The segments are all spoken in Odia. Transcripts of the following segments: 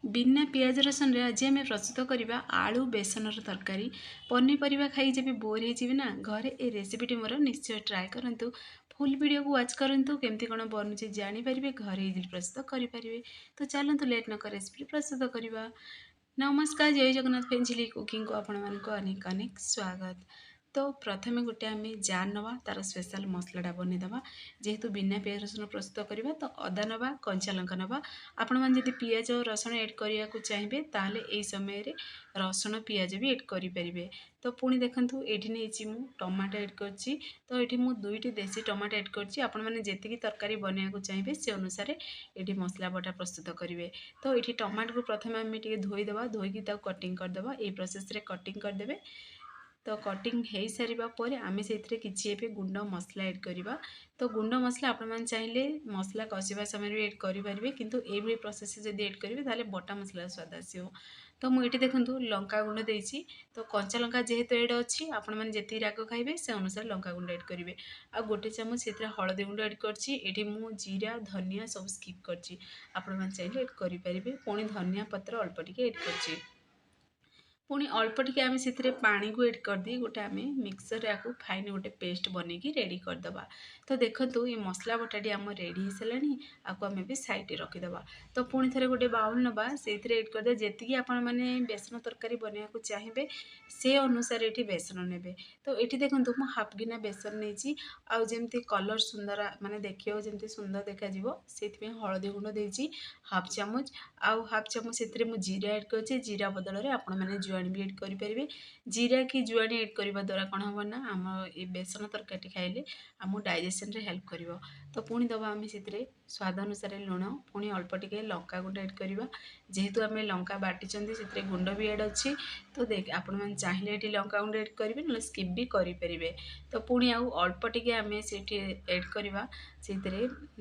बिना पियाज रसुन रे आज आम प्रस्तुत करवा आलू बेसनर तरकारी। पनीपरिया खाई जब बोर हो ना घरे ए रेसिपीटी मोर निश्चय ट्राए करूँ। फुल वीडियो को वाच करूँ केमती कौन बनुचे जानीपारे घरे इजिली प्रस्तुत करेंगे। तो चलतु लेट नक रेसिपी प्रस्तुत करवा। नमस्कार, जय जगन्नाथ पेंजिली कुकिंग को आपण मानक अनेक अनेक स्वागत। तो प्रथमे गोटे आम जार नवा तार स्पेशल मसलाटा बनईदे। जेहेतु बिना पियाज रसुन प्रस्तुत करवा तो अदा नवा कंचा लंका नवा। आपण मैंने जब पियाज रसुन एड करने को चाहिए ताहले यही समय रसुन पियाज भी एड करेंगे। तो पुणी देखूँ ये नहीं टमाटो एड करची। तो ये मुझे दुईटी देसी टमाटो एड करची। आपण मैंने जी तरकारी बनवा को चाहिए से अनुसार ये मसला बटा प्रस्तुत करेंगे। तो ये टमाटो को प्रथम आम धोईदे, धोईकी कटिंग करदे। ये प्रोसेस रे कटिंग करदे। तो कटिंग हो सारा पर आम से किसी गुंड मसला एड करवा। तो गुंड मसला आपण मैंने चाहिए मसला कषा समय भी एड करेंगे, किंतु ये प्रोसेस जब एड करेंगे ताले बटा मसला स्वाद आसो। तो मुझे देखूँ लंका गुंड देती। तो कंचा लंका जेहेतु एड अच्छी आपण मैंने जी राग खाइबे से अनुसार लंका गुंड एड करेंगे। आ गोटे चामच से हलदी गुंड एड कर मु जीरा धनिया सब स्किप करची। आपण मैंने चाहिए एड करेंगे। पुणी धनिया पत्र अल्प टिके एड करची। पुणी अल्प टिके आम से पानी को एड कर दी गोटे आम मिक्सर या फाइन गोटे पेस्ट बन की रेडी करदे। तो देखो ये मसला बटाटी आम रेडी हो सारे। आपको आम भी साइड रखीदे। तो पुणी थे गोटे बाउल नवा से एड करदे जी आपण मैंने बेसन तरकारी बनवा को चाहिए से अनुसार ये बेसन ने। तो ये देखो मुझे हाफ गिना बेसन नहीं आमती कलर सुंदर माने देखिए जमी सुंदर देखा से हलदी गुंड देती हाफ चामच। आउ हाफ चामच से जीरा एड कर जीरा बदल में आपण मैंने जुआणी भी एड करेंगे। जीरा कि जुआणी एड करने द्वारा कौन हम ना आम ये बेसन तरकारी खाइले आम डाइजेशन रे हेल्प कर। तो पुणी दबा आम से स्वाद अनुसार लुण पुणी अल्प टिके लंका गुंड एड करवा। जेहेतु आम लंका बाटी से गुंड भी एड अच्छी। तो देख आपण मैंने चाहिए ये लंका गुंड एड करेंगे ना स्किप भी करेंगे। तो पुणी आउ अल्प टिके आम से एड करवा से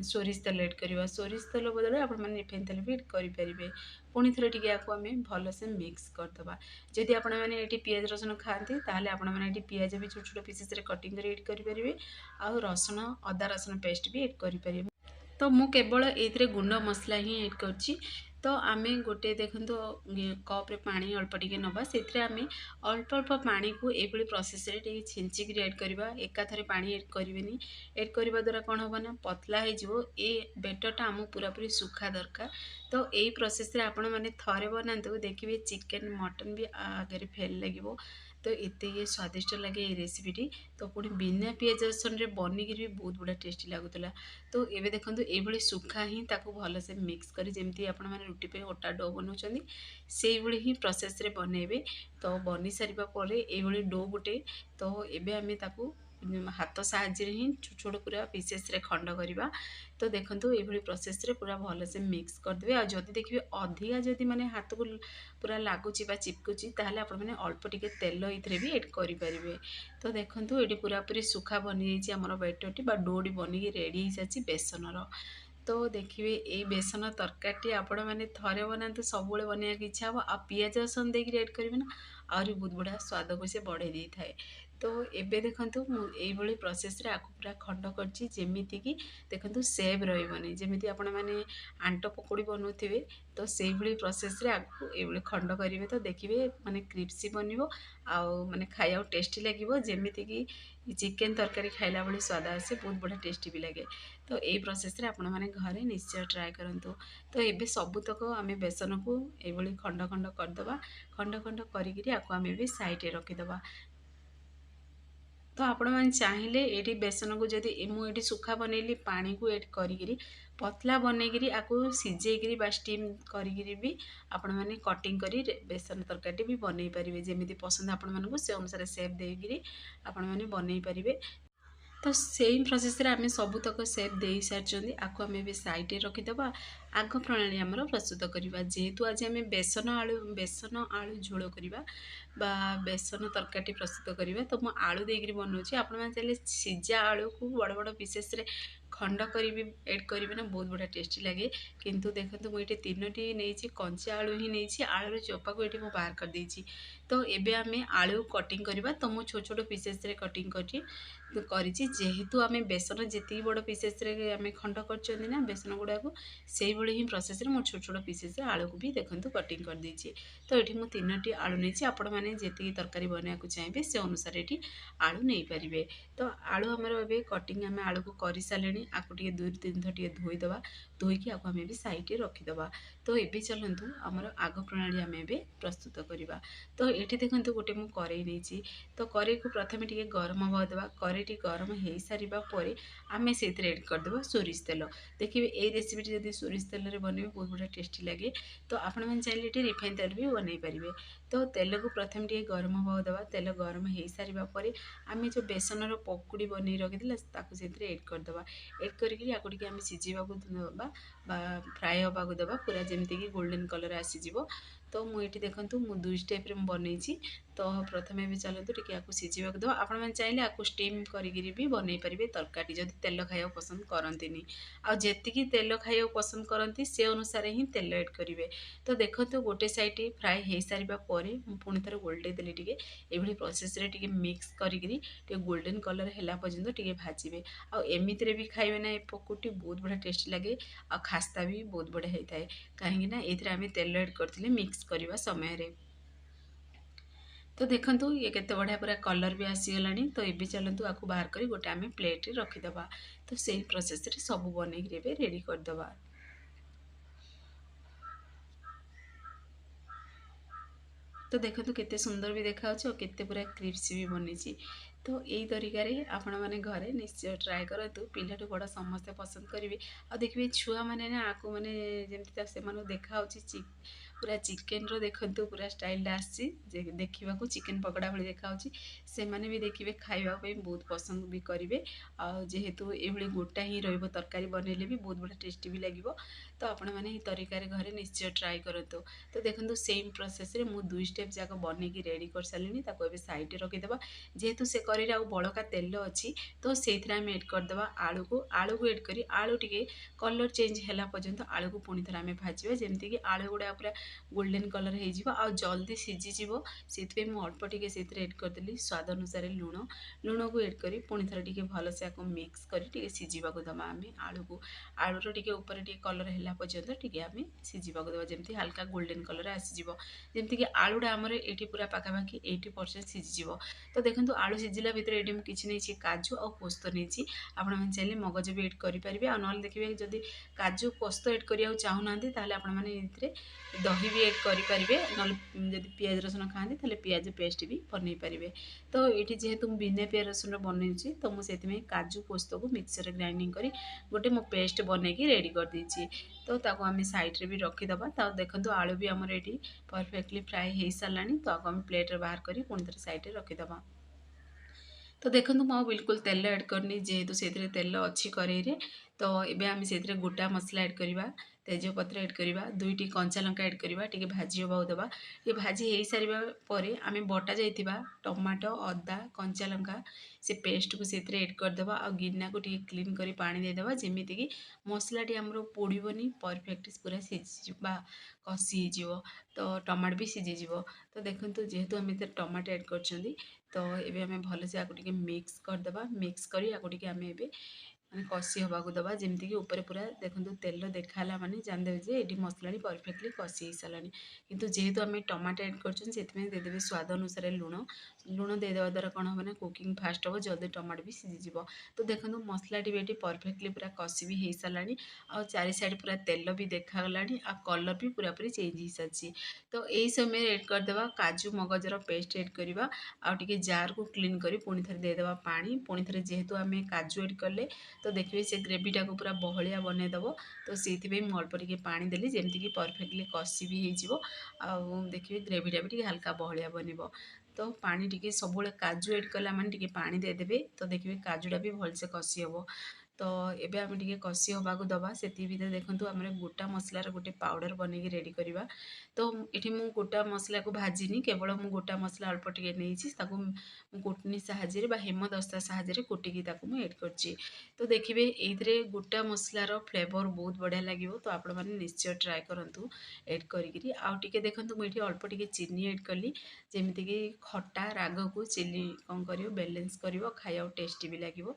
सोरिष तेल एड करवा। सोरिष तेल बदल आप रिफाइन तेल भी एड करेंगे। पुणी थे टी आम भलसे मिक्स करदे। जदि आपण मैंने ये पियाज रसुन खाती ताहले आपण मैंने ये पियाज भी छोट छोट पीसेस कटिंग कर एड करेंगे। आउ रसुन अदा रसुन पेस्ट भी एड करेंगे। तो मु केवल ये गुंड मसला ही एड करची। तो आम गोटे देखो कप्रे पानी अल्प टिके नवा से आम अल्प अल्प पानी को ये प्रोसेस छिंचिक एड करवा। एकाथरे पानी एड करें। एड करने द्वारा कौन हम ना पतला हो बेटरटा आम पूरा पूरी सुखा दरकार। तो यही प्रोसेस आपण मैंने थरे बनातु देखिए चिकेन मटन भी आगे फेल लगे। तो ये स्वादिष्ट लगे ये रेसिपीटी। तो पुणी बिना पियाज रसुन रे बनिकी भी बहुत बड़ा टेस्टी लगुला। तो ये देखो ये सुखा ही ताकू भलसे मिक्स कर जमी आपण मैंने रुटी पे अटा डो बनाऊँ से ही प्रोसेस रे बनइबे। तो बनी सारा पर ये डो गोटे। तो ये आम ताकू हाथ साहाଯ୍य ही छोट छोट पूरा पीसेस रे खंड करवा। तो देखो ये प्रोसेस रे पूरा भलसे मिक्स करदे। आ जदि देखिए अधिका जदि माने हाथ को पूरा लगुच चिपकुची ताहले आपण मैंने अल्प टिके तेल ये भी एड करेंगे। तो देखो ये पूरा पूरी सुखा बनी जाइए आमर बैटरटी बा डोटी बनिकी रेडी हो सारी बेसनर। तो देखिए ये बेसन तरकारी आपण मैंने थरे बनाते सब बनवा की इच्छा हम आ पियाज रसुन देकर एड करेंगे ना आहरी बहुत बढ़िया स्वाद को से बढ़े दी थाए। तो एबे देखंतु ये प्रोसेस रे आकु पूरा खंड करची जेमिति कि देखंतु सेव रहिबनी जेमिति आपण माने आंट पकोड़ी बनउथिबे। तो से प्रोसेस रे आकु ये खंड करेंगे। तो देखिए माने क्रिप्सी बनिबो आ माने खाया टेस्टी लगे जेमिति कि चिकेन तरकारी खाइला बेले स्वाद आसे बहुत बढ़िया टेस्टी भी लगे। तो यही प्रोसेस रे आपण माने घरे निश्चय ट्राए करंतु। तो ये सबुतक आम बेसन को ये खंड खंड करदे। खंड खंड करी आकु आम भी साइड रखीदे। तो आपण मैंने चाहिए ये बेसन को जदि मुझे सुखा बनैली पानी को एड करी पतला बनईकरी आपको सीझेक स्टीम करी भी आपण मैंने कटिंग करी बेसन तरकारी भी बनई पारे जमी पसंद आपण मानक से अनुसार सेप देकरी आपण मैंने बनई पारे। तो सेम प्रोसेस रे आम सबुतक सेप दे सारी आपको आम भी साइड रखीदे। आग प्रणाली आमर प्रस्तुत करवा। जेहेतु आज आम बेसन आलू झोल करवा बा बेसन तरकारी प्रस्तुत करवा। तो मु आलू देकर बनाऊँगी आपण मैंने चाहिए सीझा आलू को बड़ बड़ पीसेस रे खंड करी भी एड करेंगे ना बहुत बढ़िया टेस्टी लगे। किंतु देखो मुझे तीनोटी नहीं कंचा आलू ही नहीं आलूर चोपा को ये बाहर कर देछि। तो एबे आम आलू कटिंग करवा। तो मु छोट छोट पीसेस रे कटिंग करी जेहेतु आम बेसन जी बड़ पीसेस रे आम खंड कर बेसन गुड़ा को से ଏଇଭଳି ହିଁ ପ୍ରୋସେସ୍ରେ ମୁଁ ଛୋଟ ଛୋଟ ପିସେସ୍ରେ ଆଳୁକୁ ବି ଦେଖନ୍ତୁ କଟିଂ କରିଦେଇଛି। ତ ଏଠି ମୁଁ 3ଟି ଆଳୁ ନେଇଛି। ଆପଣମାନେ ଯେତିକି ତରକାରୀ ବନେଇବାକୁ ଚାହିଁବେ ସେ ଅନୁସାରେ ଏଠି ଆଳୁ ନେଇପାରିବେ। ତ ଆଳୁ ଆମର ଏବେ କଟିଂ ଆମେ ଆଳୁକୁ କରିସାରିଲେଣି। ଆକୁ ଟିକେ 2ରୁ 3 ଥର ଟିକେ ଧୋଇଦେବା। ଧୋଇକି ଆକୁ ଆମେ ଏବେ ସାଇଡ଼୍ରେ ରଖିଦେବା। ତ ଏବେ ଚାଲନ୍ତୁ ଆମର ଆଗ ପ୍ରଣାଳୀ ଆମେ ଏବେ ପ୍ରସ୍ତୁତ କରିବା। ତ ଏଠି ଦେଖନ୍ତୁ ଗୋଟେ ମୁଁ କରେଇ ନେଇଛି। ତ କରେଇକୁ ପ୍ରଥମେ ଟିକେ ଗରମ ହେବାକୁ ଦେବା। କରେଇଟି ଗରମ ହେଇସାରିବା ପରେ ଆମେ ସେଇଥିରେ ଏଡ଼୍ କରିଦେବା ସୋରିଷ ତେଲ। ଦେଖିବେ ଏଇ ରେସିପିଟି ଯଦି ସୋରିଷ ତେଲରେ ବନେଇବେ ବହୁତ ବଢ଼ିଆ ଟେଷ୍ଟି ଲାଗେ। ତ ଆପଣମାନେ ଚାହିଁଲେ ଏଠି ରିଫାଇନ୍ ତେଲ ବି ବନେଇ ପାରିବେ। ତ ତେଲକୁ ପ୍ରଥମେ ଟିକେ ଗରମ ହେବାକୁ ଦେବା। ତେଲ ଗରମ ହେଇସାରିବା ପରେ ଆମେ ଯେଉଁ ବେସନର ପକୁଡ଼ି ବନେଇ ରଖିଥିଲେ ତାକୁ ସେଥିରେ ଏଡ଼୍ କରିଦେବା। ଏଡ଼୍ କରିକିରି ଆକୁ ଟିକେ ଆମେ ସିଝିବାକୁ ଦେବା ବା ଫ୍ରାଏ ହେବାକୁ ଦେବା ପୁରା ଯେମିତିକି ଗୋଲ୍ଡେନ୍ କଲର୍ ଆସିଯିବ। ତ ମୁଁ ଏଠି ଦେଖନ୍ତୁ ମୁଁ 2 ଷ୍ଟେପ୍ରେ ମୁଁ ବନେଇଛି। ତ ପ୍ରଥମେ ବି ଚାଲନ୍ତୁ ଟିକେ ଆକୁ ସିଝିବାକୁ ଦେବା। ଆପଣମାନେ ଚାହିଁଲେ ଆକୁ ଷ୍ଟିମ୍ କରିକିରି ବି ବନେଇ ପାରିବେ ତରକାରୀ ଯଦି ତେଲ ଖାଇବାକୁ ପସନ୍ଦ କରନ୍ତିନି। ଆଉ ଯେତିକି ତେଲ ଖାଇବାକୁ ପସନ୍ଦ କରନ୍ତି ସେ ଅନୁସାରେ ହିଁ ତେଲ ଏଡ଼୍ କରିବେ। ତ ଦେଖନ୍ତୁ ଗୋଟେ ସାଇଡ଼୍ ଫ୍ରାଏ ହେଇସାରିବା ପରେ ମୁଁ ପୁଣି ଥରେ ଓଲଟେଇ ଦେଲି ଟିକେ। ଏଭଳି ପ୍ରୋସେସ୍ରେ ଟିକେ ମିକ୍ସ କରିକିରି ଟିକେ ଗୋଲ୍ଡେନ୍ କଲର୍ ହେଲା ପର୍ଯ୍ୟନ୍ତ ଟିକେ ଭାଜିବେ। ଆଉ ଏମିତିରେ ବି ଖାଇବେ ନା ଏ ପକୁଡ଼ି ବହୁତ ବଢ଼ିଆ ଟେଷ୍ଟି ଲାଗେ। ଆଉ ଖାସ୍ତା ବି ବହୁତ ବଢ଼ିଆ ହେଇଥାଏ। କାହିଁକିନା ଏଇଥିରେ ଆମେ ତେଲ ଏଡ଼୍ କରିଥିଲେ ମିକ୍ସ କରିବା ସମୟରେ। ତ ଦେଖନ୍ତୁ ଇଏ କେତେ ବଢ଼ିଆ ପୁରା କଲର୍ ବି ଆସିଗଲାଣି। ତ ଏବେ ଚାଲନ୍ତୁ ଆକୁ ବାହାର କରି ଗୋଟେ ଆମେ ପ୍ଲେଟ୍ରେ ରଖିଦେବା। ତ ସେଇ ପ୍ରୋସେସ୍ରେ ସବୁ ବନେଇକିରି ଏବେ ରେଡ଼ି କରିଦେବା। ତ ଦେଖନ୍ତୁ କେତେ ସୁନ୍ଦର ବି ଦେଖାଯାଉଛି ଆଉ କେତେ ପୁରା କ୍ରିସ୍ପି ବି ବନିଛି। ତ ଏଇ ତରିକାରେ ଆପଣମାନେ ଘରେ ନିଶ୍ଚୟ ଟ୍ରାଏ କରନ୍ତୁ। ପିଲାଠୁ ବଡ଼ ସମସ୍ତେ ପସନ୍ଦ କରିବେ। ଆଉ ଦେଖିବେ ଛୁଆମାନେ ନା ଆକୁ ମାନେ ଯେମିତି ସେମାନଙ୍କୁ ଦେଖାଯାଉଛି ପୁରା ଚିକେନ୍ର ଦେଖନ୍ତୁ ପୁରା ଷ୍ଟାଇଲ୍ଟା ଆସିଛି ଯେ ଦେଖିବାକୁ ଚିକେନ୍ ପକୋଡ଼ା ଭଳି ଦେଖାଯାଉଛି। ସେମାନେ ବି ଦେଖିବେ ଖାଇବା ପାଇଁ ବହୁତ ପସନ୍ଦ ବି କରିବେ। ଆଉ ଯେହେତୁ ଏଭଳି ଗୋଟା ହିଁ ରହିବ ତରକାରୀ ବନେଇଲେ ବି ବହୁତ ବଢ଼ିଆ ଟେଷ୍ଟି ବି ଲାଗିବ। ତ ଆପଣମାନେ ଏହି ତରିକାରେ ଘରେ ନିଶ୍ଚୟ ଟ୍ରାଏ କରନ୍ତୁ। ତ ଦେଖନ୍ତୁ ସେମ୍ ପ୍ରୋସେସ୍ରେ ମୁଁ 2 ଷ୍ଟେପ୍ ଯାକ ବନେଇକି ରେଡ଼ି କରିସାରିଲିଣି। ତାକୁ ଏବେ ସାଇଡ଼୍ରେ ରଖିଦେବା। ଯେହେତୁ ସେ କରେଇରେ ଆଉ ବଳକା ତେଲ ଅଛି ତ ସେଇଥିରେ ଆମେ ଏଡ଼୍ କରିଦେବା ଆଳୁକୁ। ଆଳୁକୁ ଏଡ଼୍ କରି ଆଳୁ ଟିକେ କଲର୍ ଚେଞ୍ଜ ହେଲା ପର୍ଯ୍ୟନ୍ତ ଆଳୁକୁ ପୁଣି ଥରେ ଆମେ ଭାଜିବା ଯେମିତିକି ଆଳୁ ଗୁଡ଼ା ପୁରା ଗୋଲ୍ଡେନ୍ କଲର୍ ହେଇଯିବ ଆଉ ଜଲ୍ଦି ସିଝିଯିବ। ସେଥିପାଇଁ ମୁଁ ଅଳ୍ପ ଟିକେ ସେଥିରେ ଏଡ଼୍ କରିଦେଲି ସ୍ୱାଦ ଅନୁସାରେ ଲୁଣ। ଲୁଣକୁ ଏଡ଼୍ କରି ପୁଣି ଥରେ ଟିକେ ଭଲସେ ଆକୁ ମିକ୍ସ କରି ଟିକେ ସିଝିବାକୁ ଦେବା ଆମେ ଆଳୁକୁ। ଆଳୁର ଟିକେ ଉପରେ ଟିକେ କଲର୍ ହେଲା ପର୍ଯ୍ୟନ୍ତ ଟିକେ ଆମେ ସିଝିବାକୁ ଦେବା ଯେମିତି ହାଲକା ଗୋଲ୍ଡେନ୍ କଲର୍ ଆସିଯିବ। ଯେମିତିକି ଆଳୁଟା ଆମର ଏଇଠି ପୁରା ପାଖାପାଖି 80% ସିଝିଯିବ। ତ ଦେଖନ୍ତୁ ଆଳୁ ସିଝିଲା ଭିତରେ ଏଇଠି ମୁଁ କିଛି ନେଇଛି କାଜୁ ଆଉ ପୋସ୍ତ ନେଇଛି। ଆପଣମାନେ ଚାହିଁଲେ ମଗଜ ବି ଏଡ଼୍ କରିପାରିବେ। ଆଉ ନହେଲେ ଦେଖିବେ ଯଦି କାଜୁ ପୋସ୍ତ ଏଡ଼୍ କରିବାକୁ ଚାହୁଁନାହାନ୍ତି ତାହେଲେ ଆପଣମାନେ ଏଥିରେ ଦହି ବି ଏଡ଼୍ କରିପାରିବେ। ନହେଲେ ଯଦି ପିଆଜ ରସୁଣ ଖାଆନ୍ତି ତାହେଲେ ପିଆଜ ପେଷ୍ଟ ବି ବନେଇ ପାରିବେ। ତ ଏଇଠି ଯେହେତୁ ମୁଁ ବିନା ପିଆଜ ରସୁଣରେ ବନେଇଛି ତ ମୁଁ ସେଥିପାଇଁ କାଜୁ ପୋସ୍ତକୁ ମିକ୍ସରରେ ଗ୍ରାଇଣ୍ଡିଙ୍ଗ କରି ଗୋଟେ ମୁଁ ପେଷ୍ଟ ବନେଇକି ରେଡ଼ି କରିଦେଇଛି। ତ ତାକୁ ଆମେ ସାଇଡ଼୍ରେ ବି ରଖିଦେବା। ତ ଦେଖନ୍ତୁ ଆଳୁ ବି ଆମର ଏଠି ପରଫେକ୍ଟଲି ଫ୍ରାଏ ହେଇସାରିଲାଣି। ତ ଆକୁ ଆମେ ପ୍ଲେଟ୍ରେ ବାହାର କରି ପୁଣି ଥରେ ସାଇଡ଼୍ରେ ରଖିଦେବା। ତ ଦେଖନ୍ତୁ ମୁଁ ଆଉ ବିଲକୁଲ ତେଲ ଏଡ଼୍ କରିନି ଯେହେତୁ ସେଥିରେ ତେଲ ଅଛି କରେଇରେ। ତ ଏବେ ଆମେ ସେଥିରେ ଗୋଟା ମସଲା ଏଡ଼୍ କରିବା। ତେଜପତ୍ର ଏଡ଼୍ କରିବା। 2ଟି କଞ୍ଚା ଲଙ୍କା ଏଡ଼୍ କରିବା। ଟିକେ ଭାଜି ହେବାକୁ ଦେବା। ଟିକେ ଭାଜି ହେଇସାରିବା ପରେ ଆମେ ବଟା ଯାଇଥିବା ଟମାଟୋ, ଅଦା, କଞ୍ଚା ଲଙ୍କା ସେ ପେଷ୍ଟକୁ ସେଥିରେ ଏଡ଼୍ କରିଦେବା। ଆଉ ଗିନାକୁ ଟିକେ କ୍ଲିନ୍ କରି ପାଣି ଦେଇଦେବା ଯେମିତିକି ମସଲାଟି ଆମର ପୋଡ଼ିବନି ପରଫେକ୍ଟ ପୁରା ସିଝିଯିବ ବା କଷି ହେଇଯିବ। ତ ଟମାଟୋ ବି ସିଝିଯିବ। ତ ଦେଖନ୍ତୁ ଯେହେତୁ ଆମେ ଏଥିରେ ଟମାଟୋ ଏଡ଼୍ କରିଛନ୍ତି ତ ଏବେ ଆମେ ଭଲସେ ଆକୁ ଟିକେ ମିକ୍ସ କରିଦେବା। ମିକ୍ସ କରି ଆକୁ ଟିକେ ଆମେ ଏବେ ମାନେ କଷି ହେବାକୁ ଦେବା ଯେମିତିକି ଉପରେ ପୁରା ଦେଖନ୍ତୁ ତେଲ ଦେଖାହେଲା ମାନେ ଜାଣିଦେବେ ଯେ ଏଠି ମସଲାଟି ପରଫେକ୍ଟଲି କଷି ହେଇସାରିଲାଣି। କିନ୍ତୁ ଯେହେତୁ ଆମେ ଟମାଟୋ ଏଡ଼୍ କରିଛନ୍ତି ସେଥିପାଇଁ ଦେଇଦେବେ ସ୍ୱାଦ ଅନୁସାରେ ଲୁଣ। ଲୁଣ ଦେଇଦେବା ଦ୍ୱାରା କ'ଣ ହେବ ନା କୁକିଂ ଫାଷ୍ଟ ହେବ ଜଲ୍ଦି ଟମାଟୋ ବି ସିଝିଯିବ। ତ ଦେଖନ୍ତୁ ମସଲାଟି ବି ଏଠି ପରଫେକ୍ଟଲି ପୁରା କଷି ବି ହେଇସାରିଲାଣି। ଆଉ ଚାରି ସାଇଡ଼୍ ପୁରା ତେଲ ବି ଦେଖାଗଲାଣି ଆଉ କଲର୍ ବି ପୁରାପୁରି ଚେଞ୍ଜ ହେଇସାରିଛି। ତ ଏହି ସମୟରେ ଏଡ଼୍ କରିଦେବା କାଜୁ ମଗଜର ପେଷ୍ଟ ଏଡ଼୍ କରିବା। ଆଉ ଟିକେ ଜାର୍କୁ କ୍ଲିନ୍ କରି ପୁଣି ଥରେ ଦେଇଦେବା ପାଣି। ପୁଣି ଥରେ ଯେହେତୁ ଆମେ କାଜୁ ଏଡ଼୍ କଲେ ତ ଦେଖିବେ ସେ ଗ୍ରେଭିଟାକୁ ପୁରା ବହଳିଆ ବନେଇଦେବ। ତ ସେଇଥିପାଇଁ ମୁଁ ଅଳ୍ପ ଟିକେ ପାଣି ଦେଲି ଯେମିତିକି ପରଫେକ୍ଟଲି କଷି ବି ହେଇଯିବ। ଆଉ ଦେଖିବେ ଗ୍ରେଭିଟା ବି ଟିକେ ହାଲକା ବହଳିଆ ବନିବ। ତ ପାଣି ଟିକେ ସବୁବେଳେ କାଜୁ ଏଡ଼୍ କଲା ମାନେ ଟିକେ ପାଣି ଦେଇଦେବେ। ତ ଦେଖିବେ କାଜୁଟା ବି ଭଲସେ କଷି ହେବ। ତ ଏବେ ଆମେ ଟିକେ କଷି ହେବାକୁ ଦେବା। ସେଥି ଭିତରେ ଦେଖନ୍ତୁ ଆମର ଗୋଟା ମସଲାର ଗୋଟେ ପାଉଡ଼ର ବନେଇକି ରେଡ଼ି କରିବା। ତ ଏଠି ମୁଁ ଗୋଟା ମସଲାକୁ ଭାଜିନି କେବଳ ମୁଁ ଗୋଟା ମସଲା ଅଳ୍ପ ଟିକେ ନେଇଛି ତାକୁ ମୁଁ କୁଟନୀ ସାହାଯ୍ୟରେ ବା ହେମଦସ୍ତା ସାହାଯ୍ୟରେ କୁଟିକି ତାକୁ ମୁଁ ଏଡ଼୍ କରିଛି। ତ ଦେଖିବେ ଏଇଥିରେ ଗୋଟା ମସଲାର ଫ୍ଲେଭର ବହୁତ ବଢ଼ିଆ ଲାଗିବ। ତ ଆପଣମାନେ ନିଶ୍ଚୟ ଟ୍ରାଏ କରନ୍ତୁ ଏଡ଼୍ କରିକିରି। ଆଉ ଟିକେ ଦେଖନ୍ତୁ ମୁଁ ଏଠି ଅଳ୍ପ ଟିକେ ଚିନି ଏଡ଼୍ କଲି ଯେମିତିକି ଖଟା ରାଗକୁ ଚିନି କ'ଣ କରିବ ବାଲାନ୍ସ କରିବ ଖାଇବାକୁ ଟେଷ୍ଟି ବି ଲାଗିବ।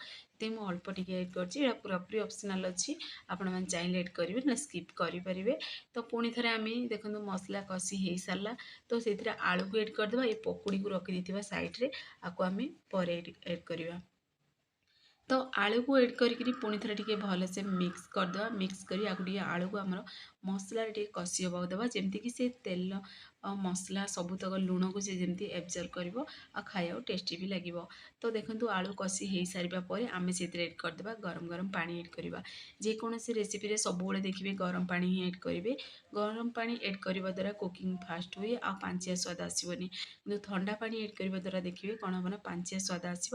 ते ମୁଁ ଅଳ୍ପ ଟିକେ ଏଡ୍ କରିଛି। ଏଇଟା ପୁରାପୁରି ଅପସନାଲ୍ ଅଛି, ଆପଣମାନେ ଚାହିଁଲେ ଏଡ୍ କରିବେ ନା ସ୍କିପ୍ କରିପାରିବେ। ତ ପୁଣି ଥରେ ଆମେ ଦେଖନ୍ତୁ ମସଲା କଷି ହେଇସାରିଲା, ତ ସେଥିରେ ଆଳୁକୁ ଏଡ୍ କରିଦେବା। ଏ ପକୁଡ଼ିକୁ ରଖିଦେଇଥିବା ସାଇଡ଼୍ରେ ଆକୁ ଆମେ ପରେ ଏଡ୍ କରିବା। ତ ଆଳୁକୁ ଏଡ୍ କରିକିରି ପୁଣି ଥରେ ଟିକେ ଭଲସେ ମିକ୍ସ କରିଦେବା। ମିକ୍ସ କରି ଆକୁ ଟିକେ ଆଳୁକୁ ଆମର ମସଲାରେ ଟିକେ କଷି ହେବାକୁ ଦେବା, ଯେମିତିକି ସେ ତେଲ ଆଉ ମସଲା ସବୁତକ ଲୁଣକୁ ସେ ଯେମିତି ଏବଜର୍ବ କରିବ ଆଉ ଖାଇବାକୁ ଟେଷ୍ଟି ବି ଲାଗିବ। ତ ଦେଖନ୍ତୁ ଆଳୁ କଷି ହେଇସାରିବା ପରେ ଆମେ ସେଥିରେ ଏଡ୍ କରିଦେବା ଗରମ ଗରମ ପାଣି ଏଡ୍ କରିବା। ଯେକୌଣସି ରେସିପିରେ ସବୁବେଳେ ଦେଖିବେ ଗରମ ପାଣି ହିଁ ଏଡ୍ କରିବେ। ଗରମ ପାଣି ଏଡ୍ କରିବା ଦ୍ୱାରା କୁକିଂ ଫାଷ୍ଟ ହୁଏ ଆଉ ପାଞ୍ଚିଆ ସ୍ୱାଦ ଆସିବନି। କିନ୍ତୁ ଥଣ୍ଡା ପାଣି ଏଡ୍ କରିବା ଦ୍ୱାରା ଦେଖିବେ କ'ଣ ହେବ ନା ପାଞ୍ଚିଆ ସ୍ୱାଦ ଆସିବ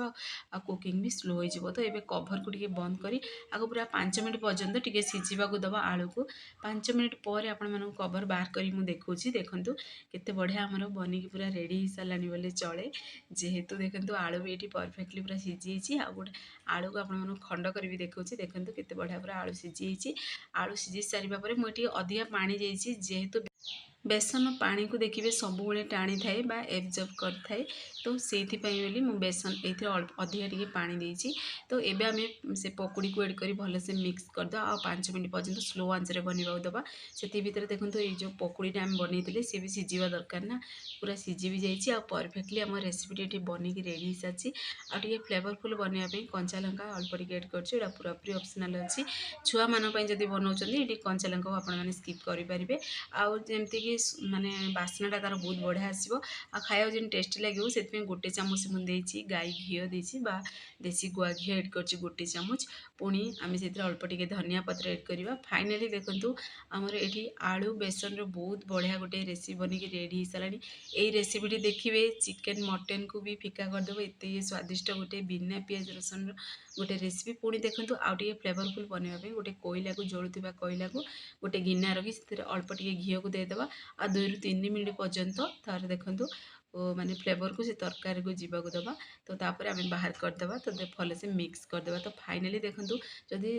ଆଉ କୁକିଂ ବି ସ୍ଲୋ ହେଇଯିବ। ତ ଏବେ କଭରକୁ ଟିକେ ବନ୍ଦ କରି ଆକୁ ପୁରା 5 ମିନିଟ୍ ପର୍ଯ୍ୟନ୍ତ ଟିକେ ସିଝିବାକୁ ଦେବା ଆଳୁକୁ। 5 ମିନିଟ୍ ପରେ ଆପଣମାନଙ୍କୁ କଭର ବାହାର କରି ମୁଁ ଦେଖାଉଛି। ଦେଖନ୍ତୁ କେତେ ବଢ଼ିଆ ଆମର ବନିକି ପୁରା ରେଡ଼ି ହେଇସାରିଲାଣି ବୋଲି ଚଳେ। ଯେହେତୁ ଦେଖନ୍ତୁ ଆଳୁ ବି ଏଇଠି ପରଫେକ୍ଟଲି ପୁରା ସିଝିଯାଇଛି। ଆଉ ଗୋଟେ ଆଳୁକୁ ଆପଣମାନଙ୍କୁ ଖଣ୍ଡ କରିବି ଦେଖାଉଛି। ଦେଖନ୍ତୁ କେତେ ବଢ଼ିଆ ପୁରା ଆଳୁ ସିଝିଯାଇଛି। ଆଳୁ ସିଝି ସାରିବା ପରେ ମୁଁ ଟିକେ ଅଧିକା ପାଣି ଦେଇଛି, ଯେହେତୁ ବେସନ ପାଣିକୁ ଦେଖିବେ ସବୁବେଳେ ଟାଣିଥାଏ ବା ଏବଜର୍ବ କରିଥାଏ। ତ ସେଇଥିପାଇଁ ବୋଲି ମୁଁ ବେସନ ଏଇଥିରେ ଅଧିକା ଟିକେ ପାଣି ଦେଇଛି। ତ ଏବେ ଆମେ ସେ ପକୁଡ଼ିକୁ ଏଡ୍ କରି ଭଲସେ ମିକ୍ସ କରିଦେବା ଆଉ 5 ମିନିଟ୍ ପର୍ଯ୍ୟନ୍ତ ସ୍ଲୋ ଆଞ୍ଚରେ ବନିବାକୁ ଦେବା। ସେଥି ଭିତରେ ଦେଖନ୍ତୁ ଏଇ ଯେଉଁ ପକୁଡ଼ିଟା ଆମେ ବନେଇଥିଲେ ସିଏ ବି ସିଝିବା ଦରକାର ନା, ପୁରା ସିଝି ବି ଯାଇଛି ଆଉ ପରଫେକ୍ଟଲି ଆମ ରେସିପିଟି ଏଠି ବନିକି ରେଡ଼ି ହେଇସାରିଛି। ଆଉ ଟିକେ ଫ୍ଲେଭରଫୁଲ୍ ବନେଇବା ପାଇଁ କଞ୍ଚା ଲଙ୍କା ଅଳ୍ପ ଟିକେ ଏଡ୍ କରିଛି। ଏଇଟା ପୁରାପୁରି ଅପସନାଲ୍ ଅଛି। ଛୁଆମାନଙ୍କ ପାଇଁ ଯଦି ବନାଉଛନ୍ତି ଏଠି କଞ୍ଚା ଲଙ୍କାକୁ ଆପଣମାନେ ସ୍କିପ୍ କରିପାରିବେ। ଆଉ ଯେମିତିକି ମାନେ ବାସ୍ନାଟା ତା'ର ବହୁତ ବଢ଼ିଆ ଆସିବ ଆଉ ଖାଇବାକୁ ଯେମିତି ଟେଷ୍ଟି ଲାଗିବ, ସେଥିପାଇଁ ଗୋଟେ ଚାମଚ ମୁଁ ଦେଇଛି ଗାଈ ଘିଅ ଦେଇଛି ବା ଦେଶୀ ଗୁଆ ଘିଅ ଏଡ୍ କରିଛି ଗୋଟେ ଚାମଚ। ପୁଣି ଆମେ ସେଥିରେ ଅଳ୍ପ ଟିକେ ଧନିଆ ପତ୍ର ଏଡ୍ କରିବା। ଫାଇନାଲି ଦେଖନ୍ତୁ ଆମର ଏଠି ଆଳୁ ବେସନର ବହୁତ ବଢ଼ିଆ ଗୋଟେ ରେସିପି ବନିକି ରେଡ଼ି ହେଇସାରିଲାଣି। ଏଇ ରେସିପିଟି ଦେଖିବେ ଚିକେନ୍ ମଟନ୍କୁ ବି ଫିକା କରିଦେବ, ଏତେ ସ୍ୱାଦିଷ୍ଟ ଗୋଟେ ବିନା ପିଆଜ ରସୁଣର ଗୋଟେ ରେସିପି। ପୁଣି ଦେଖନ୍ତୁ ଆଉ ଟିକେ ଫ୍ଲେଭରଫୁଲ୍ ବନେଇବା ପାଇଁ ଗୋଟେ କୋଇଲାକୁ ଜଳୁଥିବା କୋଇଲାକୁ ଗୋଟେ ଗିନା ରଖି ସେଥିରେ ଅଳ୍ପ ଟିକେ ଘିଅକୁ ଦେଇଦେବା ଆଉ 2ରୁ 3 ମିନିଟ୍ ପର୍ଯ୍ୟନ୍ତ ଥରେ ଦେଖନ୍ତୁ ମାନେ ଫ୍ଲେଭରକୁ ସେ ତରକାରୀକୁ ଯିବାକୁ ଦେବା। ତ ତାପରେ ଆମେ ବାହାର କରିଦେବା। ତ ଭଲସେ ମିକ୍ସ କରିଦେବା। ତ ଫାଇନାଲି ଦେଖନ୍ତୁ ଯଦି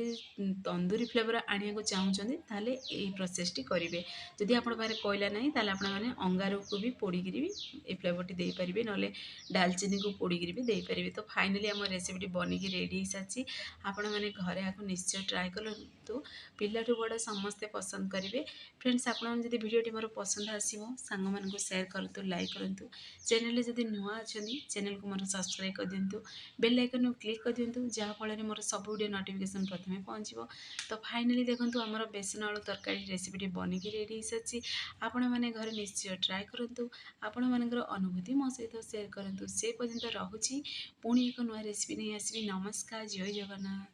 ତନ୍ଦୁରୀ ଫ୍ଲେଭର ଆଣିବାକୁ ଚାହୁଁଛନ୍ତି ତାହେଲେ ଏଇ ପ୍ରୋସେସଟି କରିବେ। ଯଦି ଆପଣଙ୍କ ପାଖରେ କୋଇଲା ନାହିଁ ତାହେଲେ ଆପଣମାନେ ଅଙ୍ଗାରକୁ ବି ପୋଡ଼ିକିରି ବି এই ଫ୍ଲେଭରଟି ଦେଇପାରିବେ, ନହେଲେ ଡାଲଚିନିକୁ ପୋଡ଼ିକିରି ବି ଦେଇପାରିବେ। ତ ଫାଇନାଲି ଆମ ରେସିପିଟି ବନିକି ରେଡ଼ି ହେଇସାରିଛି। ଆପଣମାନେ ଘରେ ଆକୁ ନିଶ୍ଚୟ ଟ୍ରାଏ କରନ୍ତୁ। ପିଲାଠୁ ବଡ଼ ସମସ୍ତେ ପସନ୍ଦ କରିବେ। ଫ୍ରେଣ୍ଡସ୍, ଆପଣମାନେ ଯଦି ଭିଡ଼ିଓଟି ମୋର ପସନ୍ଦ ଆସିବ ସାଙ୍ଗମାନଙ୍କୁ ସେୟାର କରନ୍ତୁ, ଲାଇକ୍ କରନ୍ତୁ। ଚ୍ୟାନେଲରେ ଯଦି ନୂଆ ଅଛନ୍ତି ଚ୍ୟାନେଲକୁ ମୋର ସବସ୍କ୍ରାଇବ୍ କରିଦିଅନ୍ତୁ। ବେଲ୍ ଆଇକନ୍କୁ କ୍ଲିକ୍ କରିଦିଅନ୍ତୁ, ଯାହାଫଳରେ ମୋର ସବୁ ଭିଡ଼ିଓ ନୋଟିଫିକେସନ୍ ପ୍ରଥମେ ପହଞ୍ଚିବ। ତ ଫାଇନାଲି ଦେଖନ୍ତୁ ଆମର ବେସନ ଆଳୁ ତରକାରୀ ରେସିପିଟି ବନିକି ରେଡ଼ି ହେଇସାରିଛି। ଆପଣମାନେ ଘରେ ନିଶ୍ଚୟ ଟ୍ରାଏ କରନ୍ତୁ। ଆପଣମାନଙ୍କର ଅନୁଭୂତି ମୋ ସହିତ ସେୟାର କରନ୍ତୁ। ସେ ପର୍ଯ୍ୟନ୍ତ ରହୁଛି, ପୁଣି ଏକ ନୂଆ ରେସିପି ନେଇ ଆସିବି। ନମସ୍କାର, ଜୟ ଜଗନ୍ନାଥ।